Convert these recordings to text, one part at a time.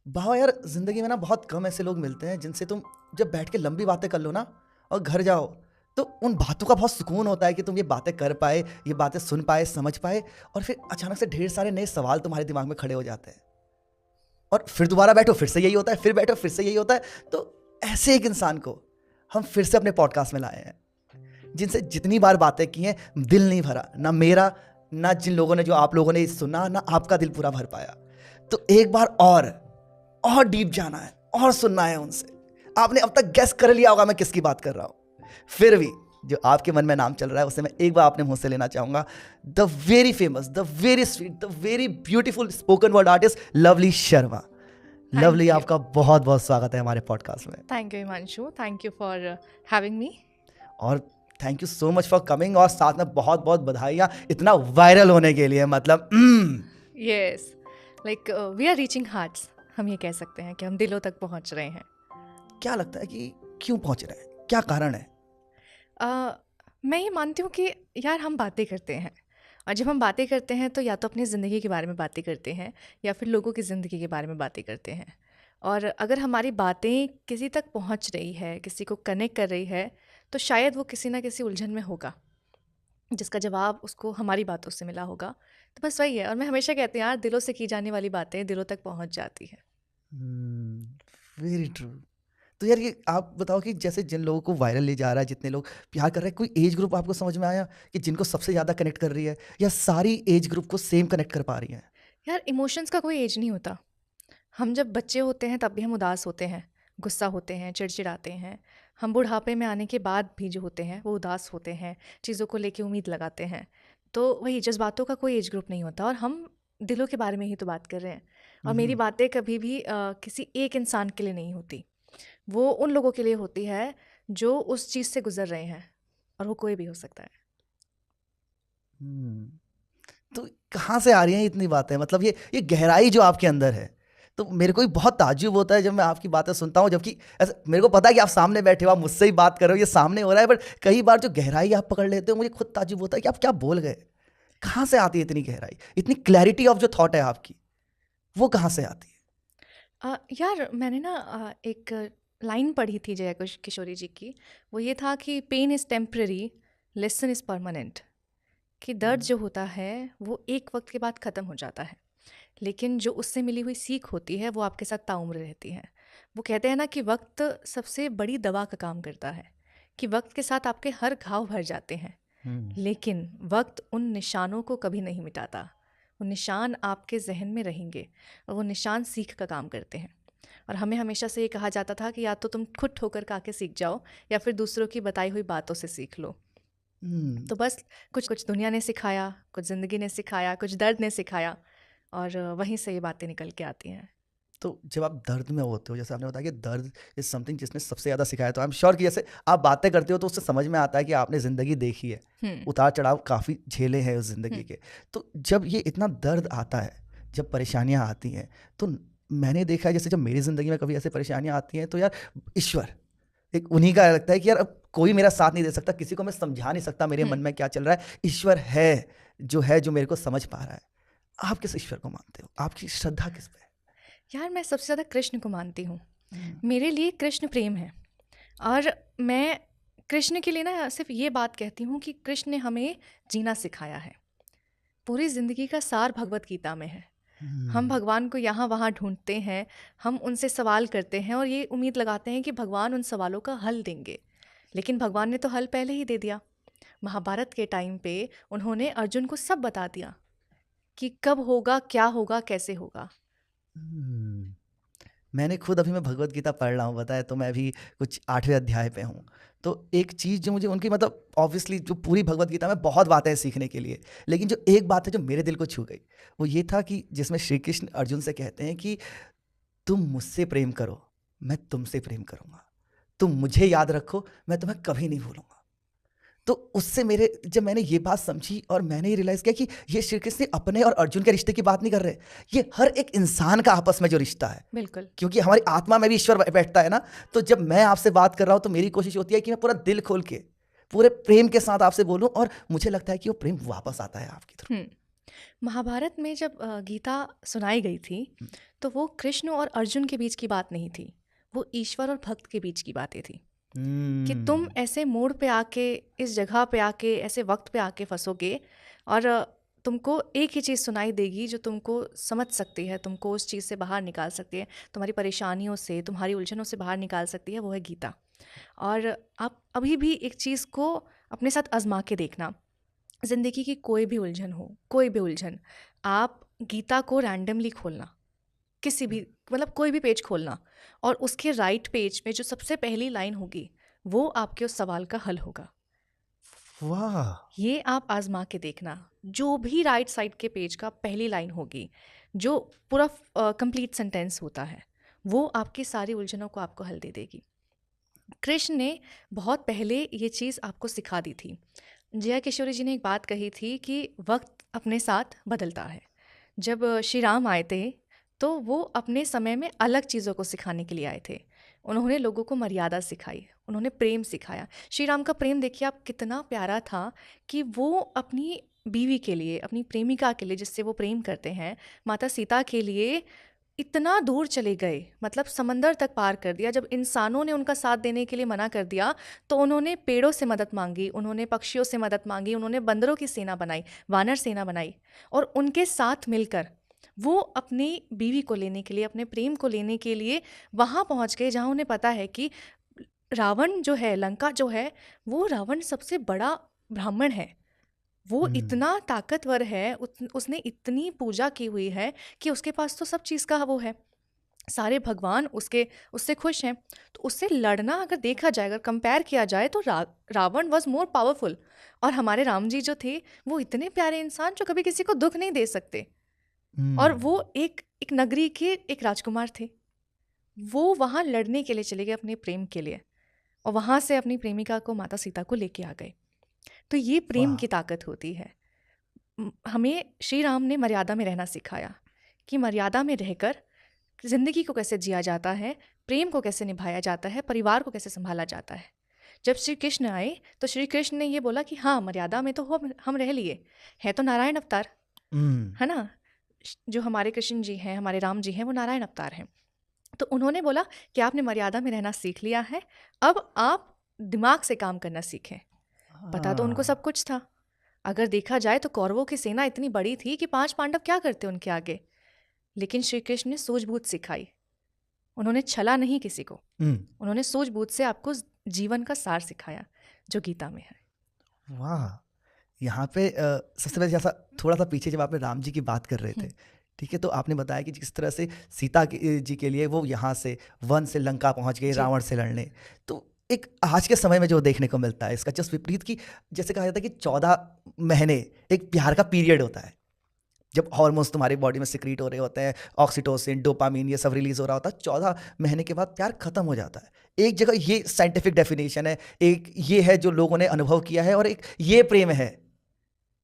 भाव यार, जिंदगी में ना बहुत कम ऐसे लोग मिलते हैं जिनसे तुम जब बैठ के लंबी बातें कर लो ना और घर जाओ तो उन बातों का बहुत सुकून होता है कि तुम ये बातें कर पाए, ये बातें सुन पाए, समझ पाए, और फिर अचानक से ढेर सारे नए सवाल तुम्हारे दिमाग में खड़े हो जाते हैं और फिर दोबारा बैठो फिर से यही होता है, फिर बैठो फिर से यही होता है। तो ऐसे एक इंसान को हम फिर से अपने पॉडकास्ट में लाए हैं जिनसे जितनी बार बातें की हैं दिल नहीं भरा, ना मेरा ना जिन लोगों ने, जो आप लोगों ने सुना, ना आपका दिल पूरा भर पाया। तो एक बार और डीप जाना है और सुनना है उनसे। आपने अब तक गेस कर लिया होगा मैं किसकी बात कर रहा हूं, फिर भी जो आपके मन में नाम चल रहा है उसे मैं एक बार अपने मुंह से लेना चाहूंगा। The very famous, the very sweet, the very beautiful spoken word artist Lovely Sharma. Lovely, आपका बहुत बहुत स्वागत है हमारे पॉडकास्ट में। Thank you Himanshu, thank you for having me. और thank you so much for coming, और साथ में बहुत बहुत बधाइयाँ इतना वायरल होने के लिए। मतलब yes, like we are reaching hearts, हम ये कह सकते हैं कि हम दिलों तक पहुंच रहे हैं। क्या लगता है कि क्यों पहुंच रहे हैं, क्या कारण है? मैं ये मानती हूँ कि यार हम बातें करते हैं, और जब हम बातें करते हैं तो या तो अपनी ज़िंदगी के बारे में बातें करते हैं या फिर लोगों की ज़िंदगी के बारे में बातें करते हैं। और अगर हमारी बातें किसी तक पहुंच रही है, किसी को कनेक्ट कर रही है, तो शायद वो किसी ना किसी उलझन में होगा जिसका जवाब उसको हमारी बातों से मिला होगा। तो बस वही है। और मैं हमेशा कहती हूँ यार, दिलों से की जाने वाली बातें दिलों तक पहुंच जाती है। Very true. तो यार ये आप बताओ कि जैसे जिन लोगों को वायरल ले जा रहा है, जितने लोग प्यार कर रहे हैं, कोई एज ग्रुप आपको समझ में आया कि जिनको सबसे ज़्यादा कनेक्ट कर रही है, या सारी एज ग्रुप को सेम कनेक्ट कर पा रही है? यार इमोशंस का कोई एज नहीं होता। हम जब बच्चे होते हैं तब भी हम उदास होते हैं, गुस्सा होते हैं, चिड़चिड़ाते हैं। हम बुढ़ापे में आने के बाद भी जो होते हैं वो उदास होते हैं, चीज़ों को लेके उम्मीद लगाते हैं। तो वही जज्बातों का कोई एज ग्रुप नहीं होता, और हम दिलों के बारे में ही तो बात कर रहे हैं। और मेरी बातें कभी भी किसी एक इंसान के लिए नहीं होती, वो उन लोगों के लिए होती है जो उस चीज़ से गुजर रहे हैं, और वो कोई भी हो सकता है। तो कहाँ से आ रही हैं इतनी बातें, मतलब ये गहराई जो आपके अंदर है? तो मेरे को भी बहुत ताज्जुब होता है जब मैं आपकी बातें सुनता हूँ, जबकि ऐसा मेरे को पता है कि आप सामने बैठे हो, आप मुझसे ही बात कर रहे हो, ये सामने हो रहा है, बट कई बार जो गहराई आप पकड़ लेते हो, मुझे खुद ताज्जुब होता है कि आप क्या बोल गए। कहाँ से आती है इतनी गहराई, इतनी क्लैरिटी ऑफ जो थॉट है आपकी, वो कहाँ से आती है? यार मैंने ना एक लाइन पढ़ी थी जया किशोरी जी की। वो ये था कि pain is temporary, lesson is permanent. कि दर्द जो होता है वो एक वक्त के बाद ख़त्म हो जाता है, लेकिन जो उससे मिली हुई सीख होती है वो आपके साथ ताउम्र रहती है। वो कहते हैं ना कि वक्त सबसे बड़ी दवा का काम करता है, कि वक्त के साथ आपके हर घाव भर जाते हैं, लेकिन वक्त उन निशानों को कभी नहीं मिटाता। वो निशान आपके जहन में रहेंगे, और वो निशान सीख का काम करते हैं। और हमें हमेशा से ये कहा जाता था कि या तो तुम खुद ठोकर खा के सीख जाओ, या फिर दूसरों की बताई हुई बातों से सीख लो। तो बस कुछ कुछ दुनिया ने सिखाया, कुछ ज़िंदगी ने सिखाया, कुछ दर्द ने सिखाया, और वहीं से ये बातें निकल के आती हैं। तो जब आप दर्द में होते हो, जैसे आपने बताया कि दर्द इज समथिंग जिसने सबसे ज़्यादा सिखाया, तो आई एम श्योर कि जैसे आप बातें करते हो तो उससे समझ में आता है कि आपने ज़िंदगी देखी है, उतार चढ़ाव काफ़ी झेले हैं उस ज़िंदगी के। तो जब ये इतना दर्द आता है, जब परेशानियाँ आती हैं, तो मैंने देखा है जैसे जब मेरी ज़िंदगी में कभी ऐसे परेशानियाँ आती हैं तो यार ईश्वर एक उन्हीं का लगता है कि यार अब कोई मेरा साथ नहीं दे सकता, किसी को मैं समझा नहीं सकता मेरे मन में क्या चल रहा है। ईश्वर है जो मेरे को समझ पा रहा है। आप किस ईश्वर को मानते हो, आपकी श्रद्धा किस पे है? यार मैं सबसे ज़्यादा कृष्ण को मानती हूँ। मेरे लिए कृष्ण प्रेम है, और मैं कृष्ण के लिए ना सिर्फ ये बात कहती हूँ कि कृष्ण ने हमें जीना सिखाया है। पूरी ज़िंदगी का सार भगवत गीता में है। हम भगवान को यहाँ वहाँ ढूंढते हैं, हम उनसे सवाल करते हैं और ये उम्मीद लगाते हैं कि भगवान उन सवालों का हल देंगे, लेकिन भगवान ने तो हल पहले ही दे दिया। महाभारत के टाइम पे उन्होंने अर्जुन को सब बता दिया कि कब होगा, क्या होगा, कैसे होगा। मैंने खुद अभी मैं भगवत गीता पढ़ रहा हूँ, बताया तो मैं अभी कुछ 8वें अध्याय पे हूँ। तो एक चीज़ जो मुझे उनकी, मतलब ऑब्वियसली जो पूरी भगवत गीता में बहुत बातें हैं सीखने के लिए, लेकिन जो एक बात है जो मेरे दिल को छू गई, वो ये था कि जिसमें श्री कृष्ण अर्जुन से कहते हैं कि तुम मुझसे प्रेम करो, मैं तुमसे प्रेम करूँगा, तुम मुझे याद रखो, मैं तुम्हें कभी नहीं भूलूंगा। तो उससे मेरे, जब मैंने ये बात समझी और मैंने ये रियलाइज़ किया कि ये श्री कृष्ण अपने और अर्जुन के रिश्ते की बात नहीं कर रहे, ये हर एक इंसान का आपस में जो रिश्ता है। बिल्कुल, क्योंकि हमारी आत्मा में भी ईश्वर बैठता है ना। तो जब मैं आपसे बात कर रहा हूँ तो मेरी कोशिश होती है कि मैं पूरा दिल खोल के, पूरे प्रेम के साथ आपसे बोलूँ, और मुझे लगता है कि वो प्रेम वापस आता है आपकी तरफ। महाभारत में जब गीता सुनाई गई थी, हम्म, तो वो कृष्ण और अर्जुन के बीच की बात नहीं थी, वो ईश्वर और भक्त के बीच की बातें थी। कि तुम हम्म, ऐसे मोड़ पे आके, इस जगह पे आके, ऐसे वक्त पे आके फंसोगे, और तुमको एक ही चीज़ सुनाई देगी जो तुमको समझ सकती है, तुमको उस चीज़ से बाहर निकाल सकती है, तुम्हारी परेशानियों से, तुम्हारी उलझनों से बाहर निकाल सकती है, वो है गीता। और आप अभी भी एक चीज़ को अपने साथ आजमा के देखना, ज़िंदगी की कोई भी उलझन हो, कोई भी उलझन, आप गीता को रैंडमली खोलना, किसी भी, मतलब कोई भी पेज खोलना, और उसके राइट पेज में जो सबसे पहली लाइन होगी, वो आपके उस सवाल का हल होगा। वाह। ये आप आजमा के देखना, जो भी राइट साइड के पेज का पहली लाइन होगी, जो पूरा कंप्लीट सेंटेंस होता है, वो आपकी सारी उलझनों को आपको हल दे देगी। कृष्ण ने बहुत पहले ये चीज़ आपको सिखा दी थी। जया किशोरी जी ने एक बात कही थी कि वक्त अपने साथ बदलता है। जब श्री राम आए थे, तो वो अपने समय में अलग चीज़ों को सिखाने के लिए आए थे। उन्होंने लोगों को मर्यादा सिखाई, उन्होंने प्रेम सिखाया। श्री राम का प्रेम देखिए आप, कितना प्यारा था कि वो अपनी बीवी के लिए, अपनी प्रेमिका के लिए जिससे वो प्रेम करते हैं, माता सीता के लिए इतना दूर चले गए, मतलब समंदर तक पार कर दिया। जब इंसानों ने उनका साथ देने के लिए मना कर दिया, तो उन्होंने पेड़ों से मदद मांगी, उन्होंने पक्षियों से मदद मांगी, उन्होंने बंदरों की सेना बनाई, वानर सेना बनाई, और उनके साथ मिलकर वो अपनी बीवी को लेने के लिए, अपने प्रेम को लेने के लिए वहाँ पहुँच गए जहाँ उन्हें पता है कि रावण जो है, लंका जो है, वो रावण सबसे बड़ा ब्राह्मण है। वो हम्म, इतना ताकतवर है, उसने इतनी पूजा की हुई है कि उसके पास तो सब चीज़ का वो है, सारे भगवान उसके उससे खुश हैं। तो उससे लड़ना अगर देखा जाए, अगर कंपेयर किया जाए, तो रावण वॉज मोर पावरफुल। और हमारे राम जी जो थे, वो इतने प्यारे इंसान जो कभी किसी को दुख नहीं दे सकते। और हम्म, वो एक नगरी के एक राजकुमार थे। वो वहाँ लड़ने के लिए चले गए अपने प्रेम के लिए, और वहाँ से अपनी प्रेमिका को, माता सीता को लेके आ गए। तो ये प्रेम वाह। की ताकत होती है। हमें श्री राम ने मर्यादा में रहना सिखाया, कि मर्यादा में रहकर जिंदगी को कैसे जिया जाता है, प्रेम को कैसे निभाया जाता है, परिवार को कैसे संभाला जाता है। जब श्री कृष्ण आए, तो श्री कृष्ण ने ये बोला कि हाँ, मर्यादा में तो हम रह लिए, है तो नारायण अवतार, हम्म, है ना। जो हमारे कृष्ण जी हैं, हमारे राम जी हैं, वो नारायण अवतार हैं। तो उन्होंने बोला कि आपने मर्यादा में रहना सीख लिया है, अब आप दिमाग से काम करना सीखें। पता तो उनको हाँ, सब कुछ था। अगर देखा जाए तो कौरवों की सेना इतनी बड़ी थी कि 5 पांडव क्या करते उनके आगे। लेकिन श्री कृष्ण ने सूझबूझ सिखाई। उन्होंने छला नहीं किसी को, हम्म, उन्होंने सूझबूझ से आपको जीवन का सार सिखाया, जो गीता में है। वाह। यहाँ पे सबसे पहले जैसा थोड़ा सा पीछे जब आपने राम जी की बात कर रहे थे, हम्म, ठीक है, तो आपने बताया कि जिस तरह से सीता जी के लिए वो यहाँ से वन से लंका पहुँच गए जी। रावण से लड़ने। तो एक आज के समय में जो देखने को मिलता है इसका जस्ट विपरीत, कि जैसे कहा जाता है कि 14 महीने एक प्यार का पीरियड होता है, जब हार्मोन्स तुम्हारी बॉडी में सिक्रीट हो रहे होते हैं, ऑक्सीटोसिन, डोपामीन, ये सब रिलीज हो रहा होता है, 14 महीने के बाद प्यार खत्म हो जाता है। एक जगह ये साइंटिफिक डेफिनेशन है, एक ये है जो लोगों ने अनुभव किया है, और एक ये प्रेम है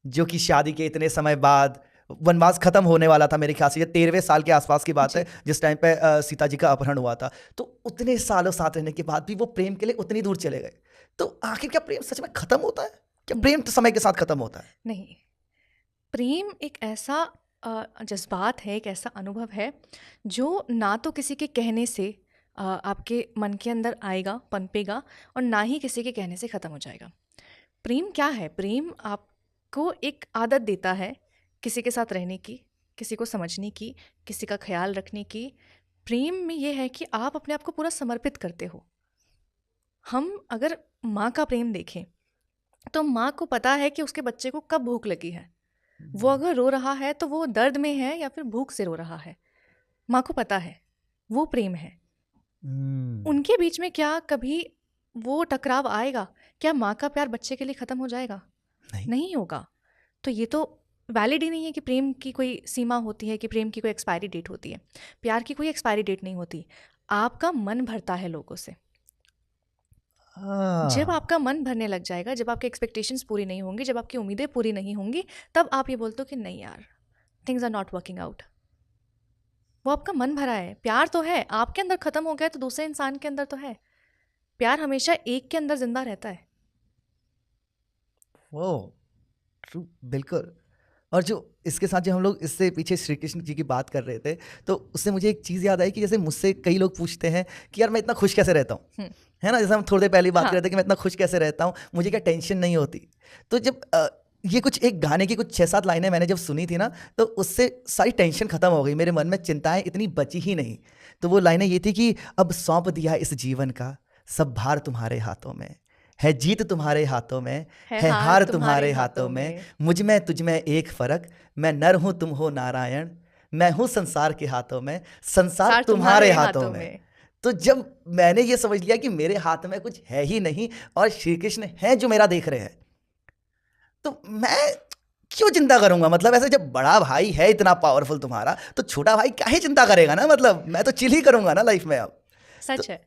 जो कि शादी के इतने समय बाद, वनवास खत्म होने वाला था मेरे ख्याल से, ये 13वें साल के आसपास की बात है जी। जिस टाइम पे सीता जी का अपहरण हुआ था। तो उतने सालों साथ रहने के बाद भी वो प्रेम के लिए उतनी दूर चले गए। तो आखिर क्या प्रेम सच में खत्म होता है? क्या नहीं, प्रेम तो समय के साथ खत्म होता है? नहीं। प्रेम एक ऐसा जज्बात है, एक ऐसा अनुभव है, जो ना तो किसी के कहने से आपके मन के अंदर आएगा, पनपेगा, और ना ही किसी के कहने से ख़त्म हो जाएगा। प्रेम क्या है? प्रेम आपको एक आदत देता है किसी के साथ रहने की, किसी को समझने की, किसी का ख्याल रखने की। प्रेम में ये है कि आप अपने आप को पूरा समर्पित करते हो। हम अगर माँ का प्रेम देखें, तो माँ को पता है कि उसके बच्चे को कब भूख लगी है। वो हम्म, अगर रो रहा है तो वो दर्द में है या फिर भूख से रो रहा है, माँ को पता है। वो प्रेम है। हम्म, उनके बीच में क्या कभी वो टकराव आएगा? क्या माँ का प्यार बच्चे के लिए ख़त्म हो जाएगा? नहीं। नहीं होगा। तो ये तो वैलिड ही नहीं है कि प्रेम की कोई सीमा होती है, कि प्रेम की कोई एक्सपायरी डेट होती है। प्यार की कोई एक्सपायरी डेट नहीं होती। आपका मन भरता है लोगों से। जब हाँ, आपका मन भरने लग जाएगा, जब आपकी एक्सपेक्टेशंस पूरी नहीं होंगी, जब आपकी उम्मीदें पूरी नहीं होंगी, तब आप ये बोलते हो कि नहीं यार, things are not working out. वो आपका मन भरा है, प्यार तो है, आपके अंदर खत्म हो गया तो दूसरे इंसान के अंदर तो है। प्यार हमेशा एक के अंदर जिंदा रहता है। वो ट्रू, बिल्कुल। और जो इसके साथ जो हम लोग इससे पीछे श्री कृष्ण जी की बात कर रहे थे, तो उससे मुझे एक चीज़ याद आई कि जैसे मुझसे कई लोग पूछते हैं कि यार मैं इतना खुश कैसे रहता हूँ, हम्म, है ना? जैसे हम थोड़ी देर पहले ही बात कर हाँ, रहे थे कि मैं इतना खुश कैसे रहता हूँ, मुझे क्या टेंशन नहीं होती। तो जब ये कुछ एक गाने की कुछ 6-7 लाइनें मैंने जब सुनी थी ना, तो उससे सारी टेंशन खत्म हो गई, मेरे मन में चिंताएं इतनी बची ही नहीं। तो वो लाइनें ये थी कि अब सौंप दिया इस जीवन का सब भार तुम्हारे हाथों में, है जीत तुम्हारे हाथों में, है है हार हार तुम्हारे तुम्हारे हाथों हाथों में, में, मुझ में तुझ में एक फर्क, मैं नर हूं तुम हो नारायण, मैं हूं संसार के हाथों में, संसार सार तुम्हारे तुम्हारे हाथों हाथों में। में। तो जब मैंने ये समझ लिया कि मेरे हाथ में कुछ है ही नहीं और श्री कृष्ण हैं जो मेरा देख रहे हैं, तो मैं क्यों चिंता करूंगा? मतलब ऐसे जब बड़ा भाई है इतना पावरफुल तुम्हारा, तो छोटा भाई काहे चिंता करेगा ना? मतलब मैं तो चिल ही करूंगा ना लाइफ में अब। तो सच है।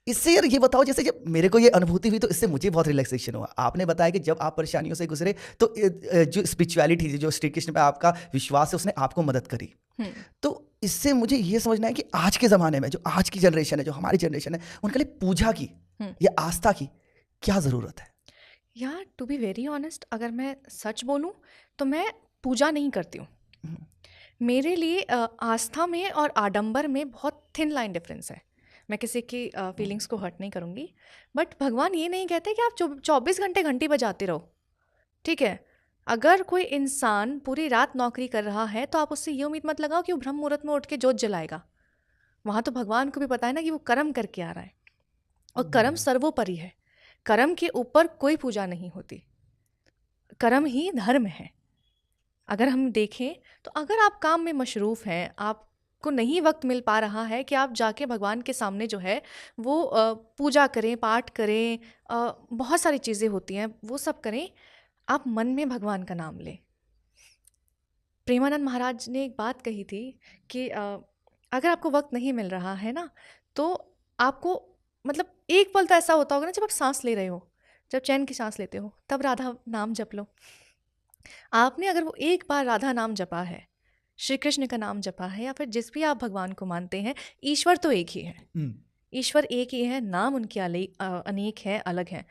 इससे यार ये बताओ, जैसे जब मेरे को ये अनुभूति हुई तो इससे मुझे बहुत रिलैक्सेशन हुआ। आपने बताया कि जब आप परेशानियों से गुजरे तो जो स्पिरिचुअलिटी थी, जो श्री कृष्ण पे आपका विश्वास है, उसने आपको मदद करी। हम्म, तो इससे मुझे ये समझना है कि आज के ज़माने में जो आज की जनरेशन है, जो हमारी जनरेशन है, उनके लिए पूजा की हम्म। या आस्था की क्या ज़रूरत है? यार टू बी वेरी ऑनेस्ट, अगर मैं सच बोलूं तो मैं पूजा नहीं करती हूँ। मेरे लिए आस्था में और आडंबर में बहुत थिन लाइन डिफरेंस है। मैं किसी की फीलिंग्स को हर्ट नहीं करूँगी, बट भगवान ये नहीं कहते कि आप 24 घंटे घंटी बजाते रहो। ठीक है, अगर कोई इंसान पूरी रात नौकरी कर रहा है तो आप उससे ये उम्मीद मत लगाओ कि वो ब्रह्म मुहूर्त में उठ के जोत जलाएगा। वहाँ तो भगवान को भी पता है ना कि वो कर्म करके आ रहा है, और कर्म सर्वोपरि है। कर्म के ऊपर कोई पूजा नहीं होती, कर्म ही धर्म है। अगर हम देखें तो अगर आप काम में मशरूफ़ हैं, आपको नहीं वक्त मिल पा रहा है कि आप जाके भगवान के सामने जो है वो पूजा करें, पाठ करें, बहुत सारी चीज़ें होती हैं, वो सब करें। आप मन में भगवान का नाम लें। प्रेमानंद महाराज ने एक बात कही थी कि अगर आपको वक्त नहीं मिल रहा है ना, तो आपको मतलब एक पल तो ऐसा होता होगा ना, जब आप सांस ले रहे हो, जब चैन की सांस लेते हो, तब राधा नाम जप लो। आपने अगर वो एक बार राधा नाम जपा है, श्री कृष्ण का नाम जपा है, या फिर जिस भी आप भगवान को मानते हैं, ईश्वर तो एक ही है। हम्म, ईश्वर एक ही है, नाम उनके अनेक हैं, अलग हैं।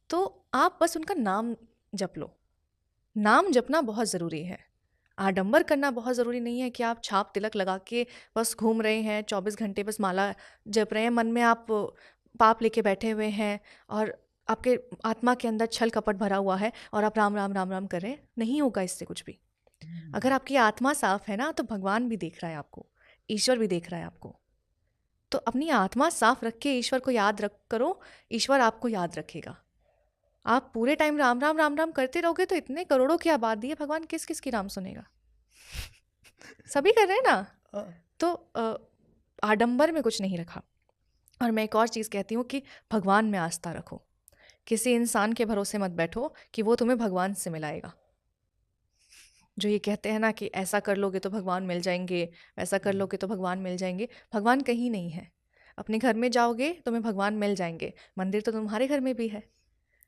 तो आप बस उनका नाम जप लो। नाम जपना बहुत ज़रूरी है। आडंबर करना बहुत ज़रूरी नहीं है कि आप छाप तिलक लगा के बस घूम रहे हैं, 24 घंटे बस माला जप रहे हैं, मन में आप पाप लेके बैठे हुए हैं, और आपके आत्मा के अंदर छल कपट भरा हुआ है, और आप राम राम राम राम कर रहे हैं। नहीं होगा इससे कुछ भी। अगर आपकी आत्मा साफ है ना, तो भगवान भी देख रहा है आपको, ईश्वर भी देख रहा है आपको। तो अपनी आत्मा साफ रख के ईश्वर को याद रख करो, ईश्वर आपको याद रखेगा। आप पूरे टाइम राम राम राम राम करते रहोगे तो इतने करोड़ों की आबादी है, भगवान किस किस की राम सुनेगा? सभी कर रहे हैं ना। हाँ, तो आडंबर में कुछ नहीं रखा। और मैं एक और चीज़ कहती हूँ कि भगवान में आस्था रखो। किसी इंसान के भरोसे मत बैठो कि वो तुम्हें भगवान से मिलाएगा। जो ये कहते हैं ना कि ऐसा कर लोगे तो भगवान मिल जाएंगे, वैसा कर लोगे तो भगवान मिल जाएंगे, भगवान कहीं नहीं है। अपने घर में जाओगे तुम्हें भगवान मिल जाएंगे, मंदिर तो तुम्हारे घर में भी है।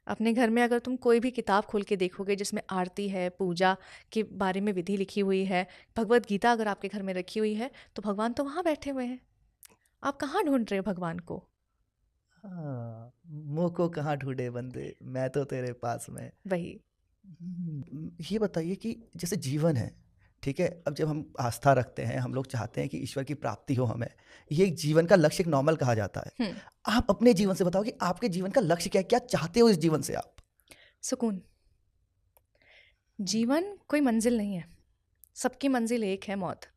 अपने घर में अगर तुम कोई भी किताब खोल के देखोगे जिसमें आरती है, पूजा के बारे में विधि लिखी हुई है, भगवत गीता अगर आपके घर में रखी हुई है, तो भगवान तो वहाँ बैठे हुए हैं। आप कहाँ ढूंढ रहे हो भगवान को? हाँ, मुंह को कहाँ ढूंढे बंदे, मैं तो तेरे पास में। वही। ये बताइए कि जैसे जीवन है, ठीक है? अब जब हम आस्था रखते हैं, हम लोग चाहते हैं कि ईश्वर की प्राप्ति हो हमें, ये एक जीवन का लक्ष्य, एक नॉर्मल कहा जाता है। हम्म। आप अपने जीवन से बताओ कि आपके जीवन का लक्ष्य क्या है? क्या चाहते हो इस जीवन से आप? सुकून। जीवन कोई मंजिल नहीं है, सबकी मंजिल एक है, मौत।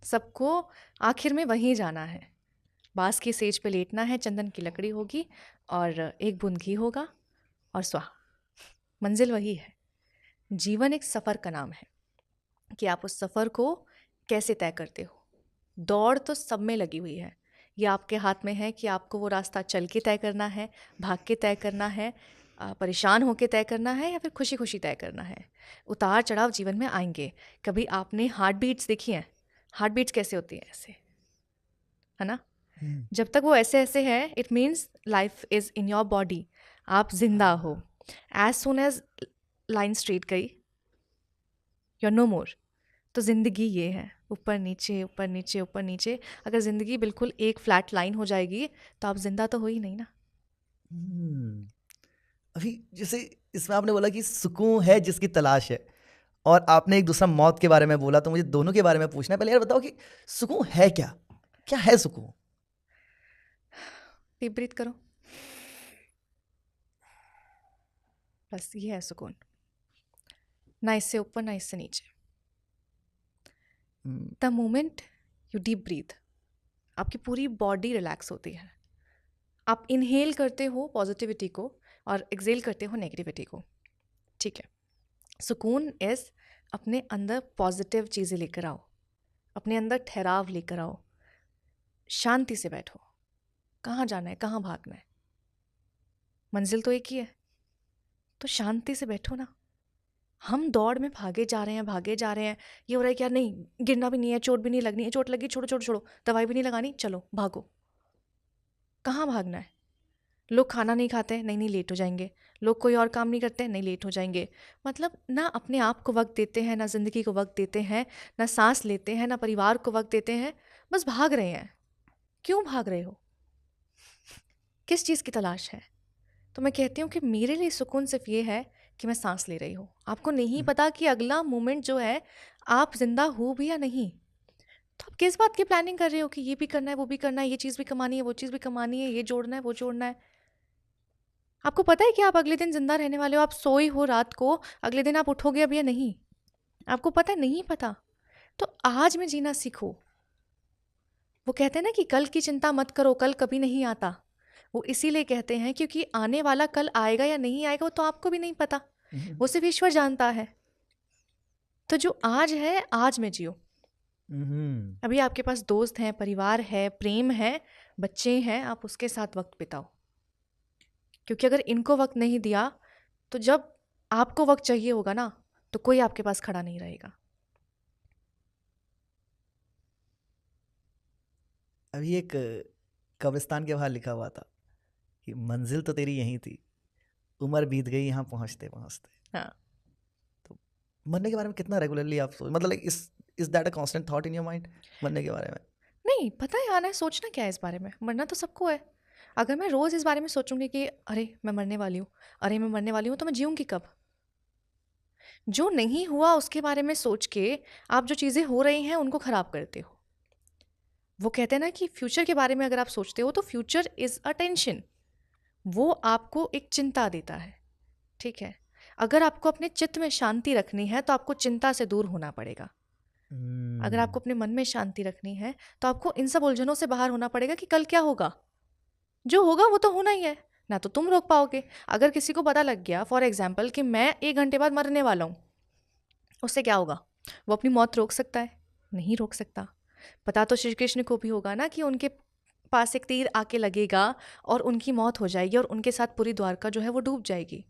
सबको आखिर में वहीं जाना है। बांस की सेज पे लेटना है, चंदन की लकड़ी होगी, और एक बूंद घी होगा, और स्वाहा। मंजिल वही है। जीवन एक सफ़र का नाम है कि आप उस सफ़र को कैसे तय करते हो। दौड़ तो सब में लगी हुई है, ये आपके हाथ में है कि आपको वो रास्ता चल के तय करना है, भाग के तय करना है, परेशान होके तय करना है, या फिर खुशी खुशी तय करना है। उतार चढ़ाव जीवन में आएंगे। कभी आपने हार्ट बीट्स देखी हैं? हार्ट बीट्स कैसे होती हैं? ऐसे, है ना। हम्म, जब तक वो ऐसे ऐसे है, it means life is in your body, आप जिंदा हो। As soon as line straight गई, यू नो मोर। तो ज़िंदगी ये है, ऊपर नीचे ऊपर नीचे ऊपर नीचे। अगर ज़िंदगी बिल्कुल एक फ्लैट लाइन हो जाएगी तो आप जिंदा तो हो ही नहीं ना। हम्म। अभी जैसे इसमें आपने बोला कि सुकून है जिसकी तलाश है, और आपने एक दूसरा मौत के बारे में बोला, तो मुझे दोनों के बारे में पूछना है। पहले यार बताओ कि सुकून है क्या? क्या है सुकून? डीप ब्रीथ करो, बस ये है सुकून। ना इससे ऊपर ना इससे नीचे। Hmm, the moment you deep breath, आपकी पूरी बॉडी रिलैक्स होती है। आप इनहेल करते हो पॉजिटिविटी को और एक्सेल करते हो नेगेटिविटी को, ठीक है। सुकून इज अपने अंदर पॉजिटिव चीज़ें लेकर आओ, अपने अंदर ठहराव लेकर आओ, शांति से बैठो। कहाँ जाना है, कहाँ भागना है, मंजिल तो एक ही है, तो शांति से बैठो ना। हम दौड़ में भागे जा रहे हैं, भागे जा रहे हैं। ये हो रहा है कि यार नहीं, गिरना भी नहीं है, चोट भी नहीं लगनी है, चोट लगी छोड़ो छोड़ो छोड़ो, दवाई भी नहीं लगानी, चलो भागो। कहाँ भागना है? लोग खाना नहीं खाते, नहीं नहीं लेट हो जाएंगे। लोग कोई और काम नहीं करते, नहीं लेट हो जाएंगे। मतलब ना अपने आप को वक्त देते हैं, ना ज़िंदगी को वक्त देते हैं, ना सांस लेते हैं, ना परिवार को वक्त देते हैं, बस भाग रहे हैं। क्यों भाग रहे हो? किस चीज़ की तलाश है? तो मैं कहती हूँ कि मेरे लिए सुकून सिर्फ ये है कि मैं सांस ले रही हूँ। आपको नहीं पता कि अगला मोमेंट जो है आप जिंदा हो भी या नहीं। तो आप किस बात की प्लानिंग कर रहे हो कि ये भी करना है, वो भी करना है, ये चीज़ भी कमानी है, वो चीज़ भी कमानी है, ये जोड़ना है, वो जोड़ना है। आपको पता है कि आप अगले दिन जिंदा रहने वाले हो? आप सोए हो रात को, अगले दिन आप उठोगे अब या नहीं? आपको पता है? नहीं पता। तो आज में जीना सीखो। वो कहते हैं ना कि कल की चिंता मत करो, कल कभी नहीं आता। वो इसीलिए कहते हैं क्योंकि आने वाला कल आएगा या नहीं आएगा वो तो आपको भी नहीं पता, वो सिर्फ ईश्वर जानता है। तो जो आज है आज में जियो। अभी आपके पास दोस्त हैं, परिवार है, प्रेम है, बच्चे हैं, आप उसके साथ वक्त बिताओ। क्योंकि अगर इनको वक्त नहीं दिया तो जब आपको वक्त चाहिए होगा ना, तो कोई आपके पास खड़ा नहीं रहेगा। अभी एक कब्रिस्तान के बाहर लिखा हुआ था कि मंजिल तो तेरी यहीं थी, उम्र बीत गई यहाँ पहुँचते पहुँचते। हाँ। तो मरने के बारे में कितना रेगुलरली आप सोच, मतलब like is that a constant thought in your mind, मरने के बारे में? नहीं पता है आना है, सोचना क्या है इस बारे में? मरना तो सबको है। अगर मैं रोज़ इस बारे में सोचूंगी कि अरे मैं मरने वाली हूँ, अरे मैं मरने वाली हूँ, तो मैं जीऊँगी कब? जो नहीं हुआ उसके बारे में सोच के आप जो चीज़ें हो रही हैं उनको ख़राब करते हो। वो कहते हैं ना कि फ्यूचर के बारे में अगर आप सोचते हो तो फ्यूचर इज़ अ टेंशन, वो आपको एक चिंता देता है, ठीक है। अगर आपको अपने चित्त में शांति रखनी है तो आपको चिंता से दूर होना पड़ेगा। अगर आपको अपने मन में शांति रखनी है तो आपको इन सब उलझनों से बाहर होना पड़ेगा कि कल क्या होगा। जो होगा वो तो होना ही है, ना तो तुम रोक पाओगे। अगर किसी को पता लग गया फॉर एग्जाम्पल कि मैं 1 घंटे बाद मरने वाला हूँ, उससे क्या होगा? वो अपनी मौत रोक सकता है? नहीं रोक सकता। पता तो श्री कृष्ण को भी होगा ना कि उनके पास एक तीर आके लगेगा और उनकी मौत हो जाएगी और उनके साथ पूरी द्वारका जो है वो डूब जाएगी।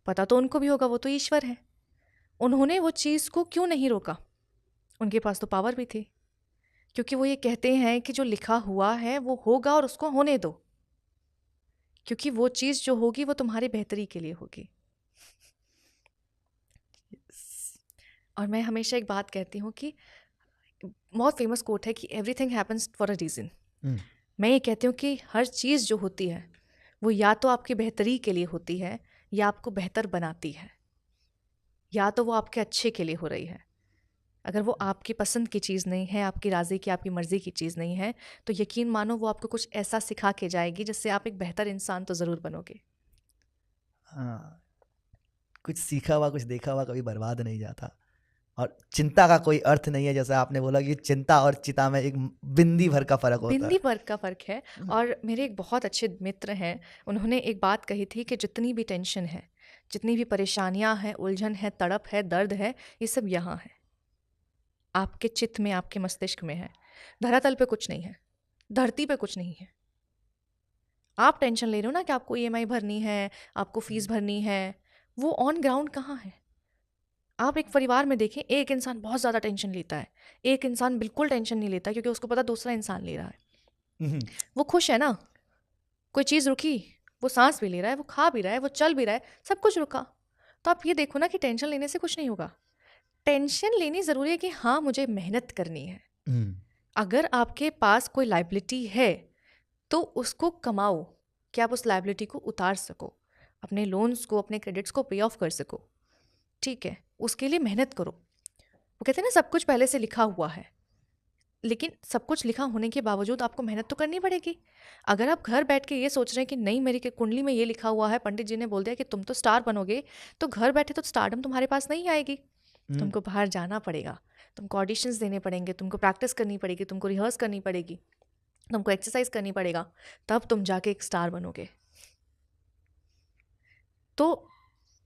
पता तो उनको भी होगा, वो तो ईश्वर है। उन्होंने वो चीज़ को क्यों नहीं रोका? उनके पास तो पावर भी थी। क्योंकि वो ये कहते हैं कि जो लिखा हुआ है वो होगा और उसको होने दो, क्योंकि वो चीज़ जो होगी वो तुम्हारी बेहतरी के लिए होगी। और मैं हमेशा एक बात कहती हूँ कि बहुत फेमस कोट है कि everything happens for a reason. मैं ये कहती हूँ कि हर चीज़ जो होती है वो या तो आपकी बेहतरी के लिए होती है या आपको बेहतर बनाती है, या तो वो आपके अच्छे के लिए हो रही है। अगर वो आपकी पसंद की चीज़ नहीं है, आपकी राज़ी की, आपकी मर्ज़ी की चीज़ नहीं है, तो यकीन मानो वो आपको कुछ ऐसा सिखा के जाएगी जिससे आप एक बेहतर इंसान तो ज़रूर बनोगे। हाँ, कुछ सीखा हुआ, कुछ देखा हुआ कभी बर्बाद नहीं जाता। और चिंता का कोई अर्थ नहीं है, जैसे आपने बोला कि चिंता और चिता में एक बिंदी भर का फर्क होता बिंदी है। भर का फ़र्क है। और मेरे एक बहुत अच्छे मित्र हैं, उन्होंने एक बात कही थी कि जितनी भी टेंशन है, जितनी भी परेशानियां हैं, उलझन है, तड़प है, दर्द है, ये सब यहाँ है, आपके चित्त में, आपके मस्तिष्क में है। धरातल पे कुछ नहीं है, धरती पे कुछ नहीं है। आप टेंशन ले रहे हो ना कि आपको ईएमआई भरनी है, आपको फीस भरनी है, वो ऑन ग्राउंड कहाँ है? आप एक परिवार में देखें, एक इंसान बहुत ज़्यादा टेंशन लेता है, एक इंसान बिल्कुल टेंशन नहीं लेता क्योंकि उसको पता दूसरा इंसान ले रहा है। वो खुश है ना, कोई चीज़ रुकी, वो सांस भी ले रहा है, वो खा भी रहा है, वो चल भी रहा है, सब कुछ रुका। तो आप ये देखो ना कि टेंशन लेने से कुछ नहीं होगा। टेंशन लेनी ज़रूरी है कि हाँ मुझे मेहनत करनी है। अगर आपके पास कोई लाइबिलिटी है तो उसको कमाओ कि आप उस लाइबिलिटी को उतार सको, अपने लोन्स को, अपने क्रेडिट्स को पे ऑफ कर सको। ठीक है, उसके लिए मेहनत करो। वो कहते हैं ना सब कुछ पहले से लिखा हुआ है, लेकिन सब कुछ लिखा होने के बावजूद आपको मेहनत तो करनी पड़ेगी। अगर आप घर बैठ के ये सोच रहे हैं कि नहीं मेरी कुंडली में ये लिखा हुआ है, पंडित जी ने बोल दिया कि तुम तो स्टार बनोगे, तो घर बैठे तो स्टारडम तुम्हारे पास नहीं आएगी। तुमको बाहर जाना पड़ेगा, तुमको ऑडिशंस देने पड़ेंगे, तुमको प्रैक्टिस करनी पड़ेगी, तुमको रिहर्स करनी पड़ेगी, तुमको एक्सरसाइज करनी पड़ेगा, तब तुम जाके एक स्टार बनोगे। तो